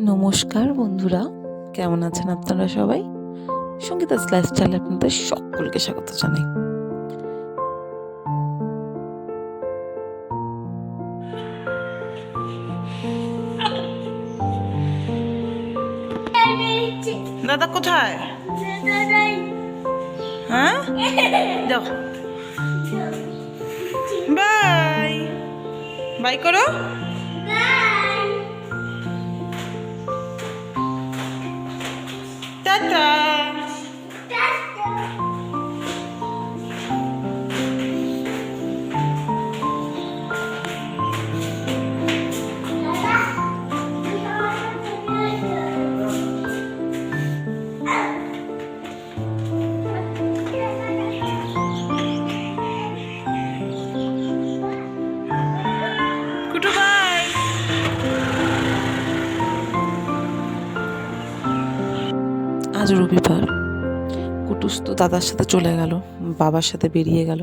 নমস্কার বন্ধুরা, কেমন আছেন আপনারা সবাই? সঙ্গীতাস লাইফস্টাইলে আপনাদের সকলকে স্বাগত জানাই। দাদা কোথায়? হ্যাঁ, যাও, বাই বাই করো। টাটা। Kutu by. আজ রবিবার, কুটুস তো দাদার সাথে চলে গেল, বাবার সাথে বেরিয়ে গেল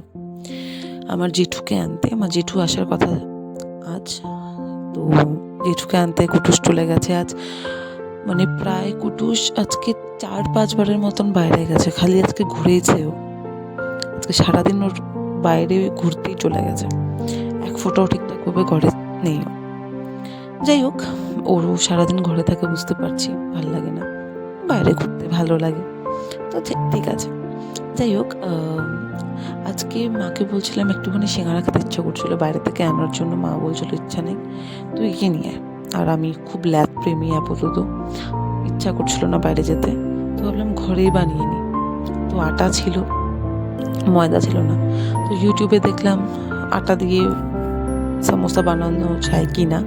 আমার জেঠুকে আনতে। আমার জেঠু আসার কথা আজ, তো জেঠুকে আনতে কুটুস চলে গেছে আজ। মানে প্রায় কুটুস আজকে 4-5 বারের মতন বাইরে গেছে, খালি আজকে ঘুরেইছে ও। আজকে সারাদিন ওর বাইরে ঘুরতেই চলে গেছে, এক ফোঁটাও ঠিকঠাকভাবে ঘরে নেই। যাই হোক, ওরও সারাদিন ঘরে থাকে, বুঝতে পারছি, ভালো লাগে না, বাইরে ঘুরতে ভালো লাগে, তো ঠিক আছে। যাই হোক, আজকে মাকে বলছিলাম একটুখানি সিঙ্গারা খেতে ইচ্ছা করছিল, বাইরে থেকে আনার জন্য। মা বলছিল ইচ্ছা নেই, তুই গিয়ে নিয়ে আয়। আর আমি খুব ল্যাদ প্রেমী, আপাতত ইচ্ছা করছিল না বাইরে যেতে, তো ভাবলাম ঘরেই বানিয়ে নিই। তো আটা ছিল, ময়দা ছিল না, তো ইউটিউবে দেখলাম আটা দিয়ে সমোসা বানানো যায় কি না।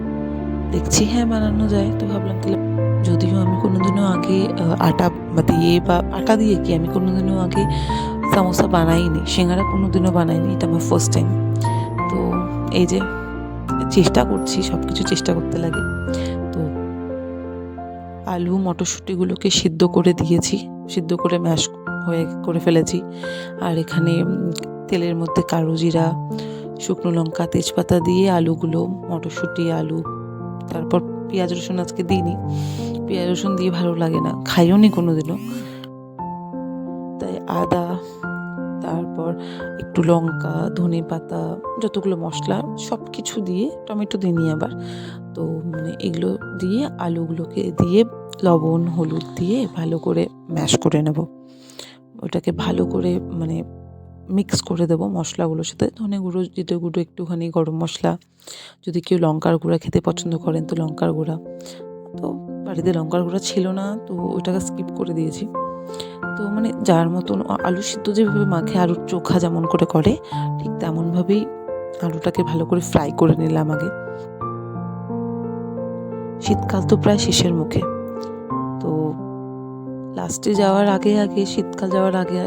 দেখছি হ্যাঁ বানানো যায়, তো ভাবলাম তাহলে, যদিও আমি কোনোদিনও আগে আটা দিয়ে কি আমি কোনোদিনও আগে সমোসা বানাইনি, সিঙ্গারা কোনোদিনও বানাইনি, এটা আমার ফার্স্ট টাইম। তো এই যে চেষ্টা করছি, সব কিছু চেষ্টা করতে লাগে। তো আলু মটরশুঁটিগুলোকে সিদ্ধ করে দিয়েছি, সিদ্ধ করে ম্যাশ করে ফেলেছি। আর এখানে তেলের মধ্যে কালো জিরা, শুকনো লঙ্কা, তেজপাতা দিয়ে আলুগুলো, মটরশুঁটি, আলু, তারপর পেঁয়াজ রসুন আজকে দিইনি, পেঁয়াজ রসুন দিয়ে ভালো লাগে না, খাইও নি কোনোদিনও, তাই আদা, তারপর একটু লঙ্কা, ধনে পাতা, যতগুলো মশলা সব কিছু দিয়ে, টমেটো দিইনি আবার, তো মানে এগুলো দিয়ে আলুগুলোকে দিয়ে লবণ হলুদ দিয়ে ভালো করে ম্যাশ করে নেব। ওটাকে ভালো করে মানে মিক্স করে দেবো মশলাগুলোর সাথে, ধনে গুঁড়ো, জিরে গুঁড়ো, একটুখানি গরম মশলা, যদি কেউ লঙ্কার গুঁড়া খেতে পছন্দ করেন তো লঙ্কার গুঁড়া। তো বাড়িতে লঙ্কার গুঁড়া ছিল না, তো ওইটাকে স্কিপ করে দিয়েছি। তো মানে যার মতন আলু সিদ্ধ যেভাবে মাখে, আলুর চোখা যেমন করে ঠিক তেমনভাবেই আলুটাকে ভালো করে ফ্রাই করে নিলাম আগে। শীতকাল তো প্রায় শেষের মুখে, তো লাস্টে যাওয়ার আগে শীতকাল যাওয়ার আগে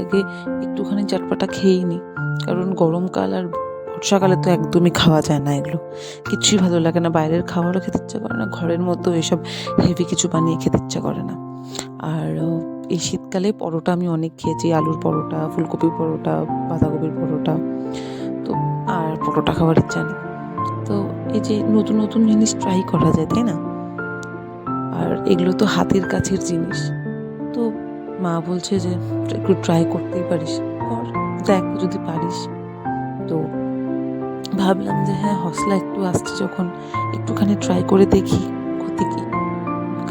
একটুখানি চটপটা খেয়েই নিই, কারণ গরমকাল আর বর্ষাকালে তো একদমই খাওয়া যায় না, এগুলো কিছুই ভালো লাগে না, বাইরের খাবারও খেতে ইচ্ছা করে না, ঘরের মতো এসব হেভি কিছু বানিয়ে খেতে ইচ্ছা করে না। আর এই শীতকালে পরোটা আমি অনেক খেয়েছি, আলুর পরোটা, ফুলকপির পরোটা, বাঁধাকপির পরোটা, তো আর পরোটা খাওয়ার ইচ্ছা নেই। তো এই যে নতুন নতুন জিনিস ট্রাই করা যায়, তাই না? আর এগুলো তো হাতের কাছের জিনিস, তো মা বলছে যে একটু ট্রাই করতেই পারিস, কর, দেখ যদি পারিস। তো ভাবলাম যে হ্যাঁ, হসলা একটু আসছে যখন, একটুখানি ট্রাই করে দেখি, ক্ষতি কি,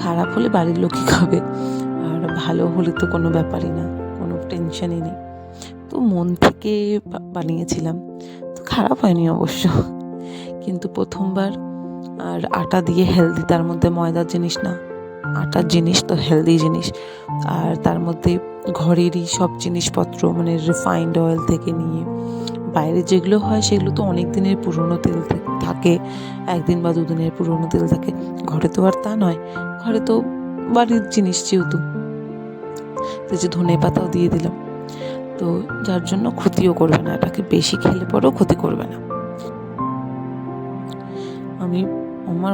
খারাপ হলে বাড়ির লোকই খাবে, আর ভালো হলে তো কোনো ব্যাপারই না, কোনো টেনশনই নেই। তো মন থেকে বানিয়েছিলাম, তো খারাপ হয়নি অবশ্য, কিন্তু প্রথমবার। আর আটা দিয়ে হেলদি, তার মধ্যে ময়দার জিনিস না, আটার জিনিস তো হেলদি জিনিস, আর তার মধ্যে ঘরেরই সব জিনিসপত্র, মানে রিফাইন্ড অয়েল থেকে নিয়ে বাইরে যেগুলো হয় সেগুলো তো অনেক দিনের পুরনো তেল থাকে, 1 দিন বা 2 দিনের পুরনো তেল থাকে, ঘরে তো আর তা নয়, ঘরে তো বাড়ির জিনিস যেহেতু, তো যে ধনে পাতাও দিয়ে দিলাম, তো যার জন্য ক্ষতিও করবে না, এটাকে বেশি খেলে পরেও ক্ষতি করবে না। আমি আমার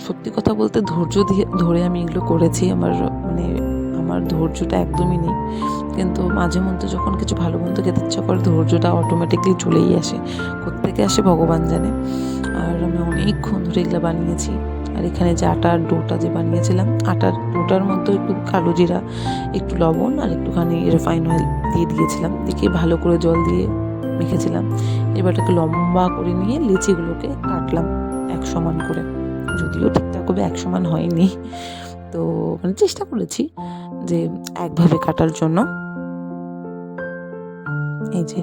সত্যি কথা বলতে ধৈর্য ধরে আমি এগুলো করেছি, আমার ধৈর্যটা একদমই নেই, কিন্তু মাঝে মধ্যে যখন কিছু ভালো মন্দ খেতে ইচ্ছা করে ধৈর্যটা অটোমেটিকলি চলেই আসে, কোত্থেকে আসে ভগবান জানে। আর আমি অনেকক্ষণ ধরে এগুলো বানিয়েছি, আর এখানে যে আটার ডোটা যে বানিয়েছিলাম, আটার ডোটার মধ্যে একটু কালো জিরা, একটু লবণ আর একটুখানি রিফাইন অয়েল দিয়ে দিয়েছিলাম, দিয়ে ভালো করে জল দিয়ে মেখেছিলাম। এবার এটাকে লম্বা করে নিয়ে লিচিগুলোকে কাটলাম এক সমান করে, যদিও ঠিকঠাকভাবে এক সমান হয়নি, তো মানে চেষ্টা করেছি যে একভাবে কাটার জন্য। এই যে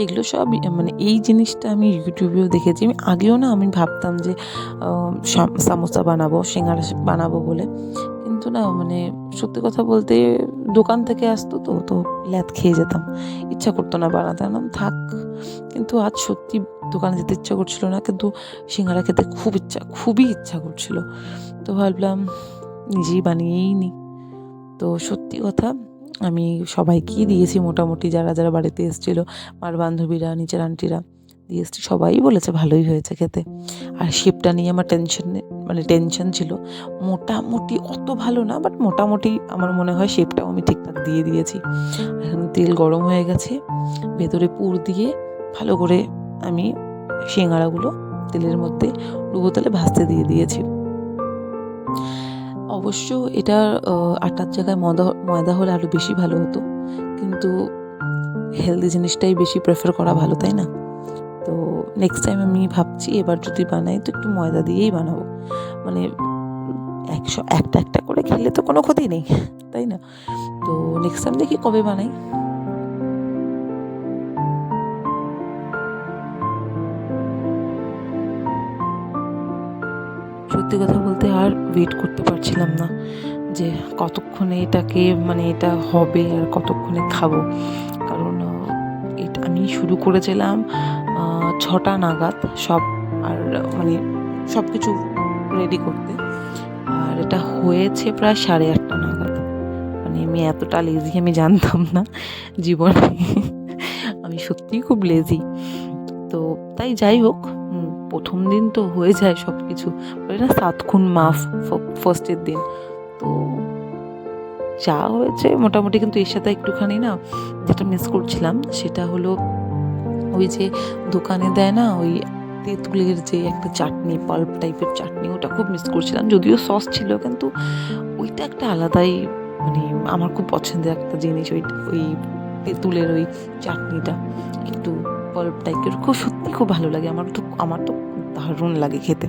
এগুলো সব মানে এই জিনিসটা আমি ইউটিউবেও দেখেছি। আমি আগেও না আমি ভাবতাম যে সামোসা বানাবো, সিঙ্গারা বানাবো বলে, কিন্তু না মানে সত্যি কথা বলতে দোকান থেকে আসতো তো ল্যাদ খেয়ে যেতাম, ইচ্ছা করতো না বানাতে, আনলাম থাক। কিন্তু আজ সত্যি দোকানে যেতে ইচ্ছা করছিল না, কিন্তু সিঙ্গারা খেতে খুবই ইচ্ছা করছিল, তো ভাবলাম নিজেই বানিয়েই নিই। তো সত্যি কথা আমি সবাইকেই দিয়েছি, মোটামুটি যারা যারা বাড়িতে এসেছিলো, আমার বান্ধবীরা, নিচের আন্টিরা দিয়ে এসছি, সবাই বলেছে ভালোই হয়েছে খেতে। আর শেপটা নিয়ে আমার টেনশন ছিল, মোটামুটি অত ভালো না, বাট মোটামুটি আমার মনে হয় শেপটাও আমি ঠিকঠাক দিয়ে দিয়েছি। এখন তেল গরম হয়ে গেছে, ভেতরে পুর দিয়ে ভালো করে আমি সিঙ্গারাগুলো তেলের মধ্যে ডুবো তেলে ভাজতে দিয়ে দিয়েছি। অবশ্য এটা আটার জায়গায় ময়দা হলে আরও বেশি ভালো হতো, কিন্তু হেলদি জিনিসটাই বেশি প্রেফার করা ভালো, তাই না? তো নেক্সট টাইম আমি ভাবছি এবার যদি বানাই তো একটু ময়দা দিয়েই বানাবো, মানে একটা করে খেলে তো কোনো ক্ষতি নেই, তাই না? তো নেক্সট টাইম দেখি কবে বানাই। সত্যি কথা বলতে আর ওয়েট করতে পারছিলাম না যে কতক্ষণে এটাকে মানে এটা হবে আর কতক্ষণে খাবো, কারণ এটা আমি শুরু করেছিলাম 6টা নাগাদ সব, আর মানে সব কিছু রেডি করতে, আর এটা হয়েছে প্রায় 8:30 নাগাদ। মানে আমি এতটা লেজি আমি জানতাম না জীবনে, আমি সত্যিই খুব লেজি। তো তাই যাই হোক, প্রথম দিন তো হয়ে যায় সব কিছু, না 7 খুন মাফ ফার্স্টের দিন, তো যা হয়েছে মোটামুটি। কিন্তু এর সাথে একটুখানি না যেটা মিস করছিলাম সেটা হলো ওই যে দোকানে দেয় না ওই তেঁতুলের যে একটা চাটনি, পাল্প টাইপের চাটনি, ওটা খুব মিস করছিলাম। যদিও সস ছিল, কিন্তু ওইটা একটা আলাদাই, মানে আমার খুব পছন্দের একটা জিনিস, ওই তেঁতুলের ওই চাটনিটা একটু পাল্প টাইপের, সত্যি খুব ভালো লাগে আমার তো দারুণ লাগে খেতে।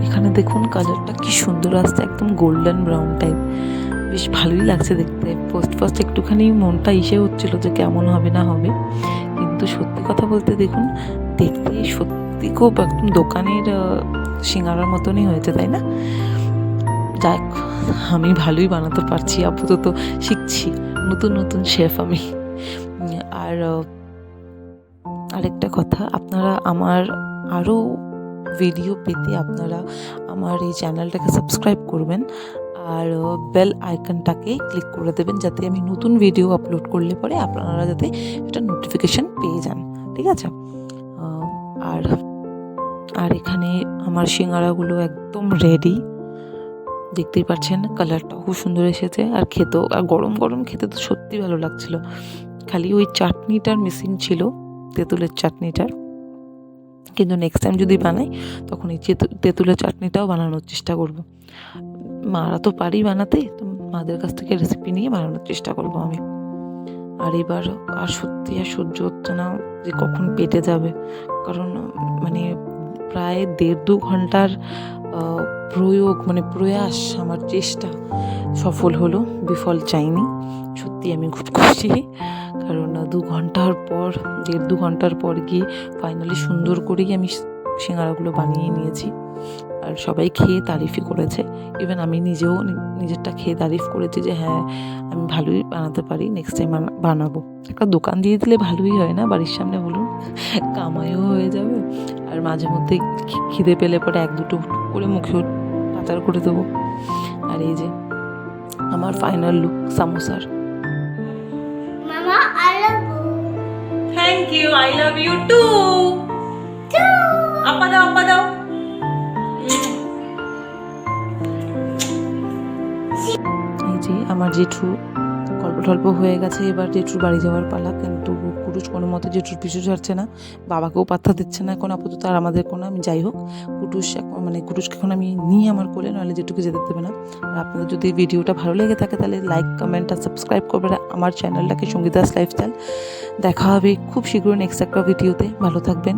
এখানে দেখুন কালারটা কি সুন্দর আসছে, একদম গোল্ডেন ব্রাউন টাইপ, বেশ ভালোই লাগছে দেখতে। ফার্স্ট একটুখানি মনটা হচ্ছিল যে কেমন হবে না হবে, কিন্তু সত্যি কথা বলতে দেখুন দেখতে সত্যি খুব একদম দোকানের সিঙ্গারার মতনই হয়েছে, তাই না? যাক, আমি ভালোই বানাতে পারছি, আপাতত শিখছি, নতুন শেফ আমি। আর আরেকটা কথা, আপনারা আমার আরও ভিডিও পেতে আপনারা আমার এই চ্যানেলটাকে সাবস্ক্রাইব করবেন, আর বেল আইকনটাকে ক্লিক করে দেবেন, যাতে আমি নতুন ভিডিও আপলোড করলে পরে আপনারা যাতে এটা নোটিফিকেশান পেয়ে যান, ঠিক আছে? আর এখানে আমার সিঙ্গারাগুলো একদম রেডি, দেখতেই পাচ্ছেন কালারটাও খুব সুন্দর এসেছে, আর খেতেও, আর গরম গরম খেতে তো সত্যি ভালো লাগছিল। খালি ওই চাটনিটার মিসিং ছিল, তেঁতুলের চাটনিটার, কিন্তু নেক্সট টাইম যদি বানাই তখন এই তেঁতুলের চাটনিটাও বানানোর চেষ্টা করব। মারা তো পারি বানাতে, তো মাদের কাছ থেকে রেসিপি নিয়ে বানানোর চেষ্টা করব আমি। আর এবার আর সত্যি আর সহ্য হচ্ছে না যে কখন পেটে যাবে, কারণ মানে প্রায় 1.5-2 ঘন্টার প্রয়াস, আমার চেষ্টা সফল হলো, বিফল চাইনি। সত্যি আমি খুব খুশি, কারণ 1.5-2 ঘন্টার পর গিয়ে ফাইনালি সুন্দর করেই আমি সিঙ্গারাগুলো বানিয়ে নিয়েছি, আর সবাই খেয়ে তারিফই করেছে। ইভেন আমি নিজেও নিজেরটা খেয়ে তারিফ করেছি যে হ্যাঁ আমি ভালোই বানাতে পারি, নেক্সট টাইম বানাবো। একটা দোকান দিয়ে দিলে ভালোই হয় না, বাড়ির সামনে বলুন, কামাইও হয়ে যাবে, আর মাঝে মধ্যে খিদে পেলে পরে 1-2 করে মুখেও পাচার করে দেবো। আর এই যে আমার ফাইনাল লুক সামোসার। মামা I love you. Thank you, I love you too. আপা দাও। এই যে আমার জেঠু গল্প টল্প হয়ে গেছে, এবার জেঠুর বাড়ি যাওয়ার পালা। কিন্তু কুটুস কোনো মতে জেঠুর পিছু ছাড়ছে না, বাবাকেও পাত্তা দিচ্ছে না এখন আপাতত, আর আমাদের কোনো। আমি যাই হোক, কুটুসকে এখন আমি নিয়ে আমার কোলে, নাহলে জেঠুকে যেতে দেবে না। আর আপনাদের যদি ভিডিওটা ভালো লেগে থাকে তাহলে লাইক, কমেন্ট আর সাবস্ক্রাইব করবেন আমার চ্যানেলটাকে, সঙ্গীতাস লাইফস্টাইল। দেখা হবে খুব শীঘ্রই নেক্সট একটা ভিডিওতে। ভালো থাকবেন।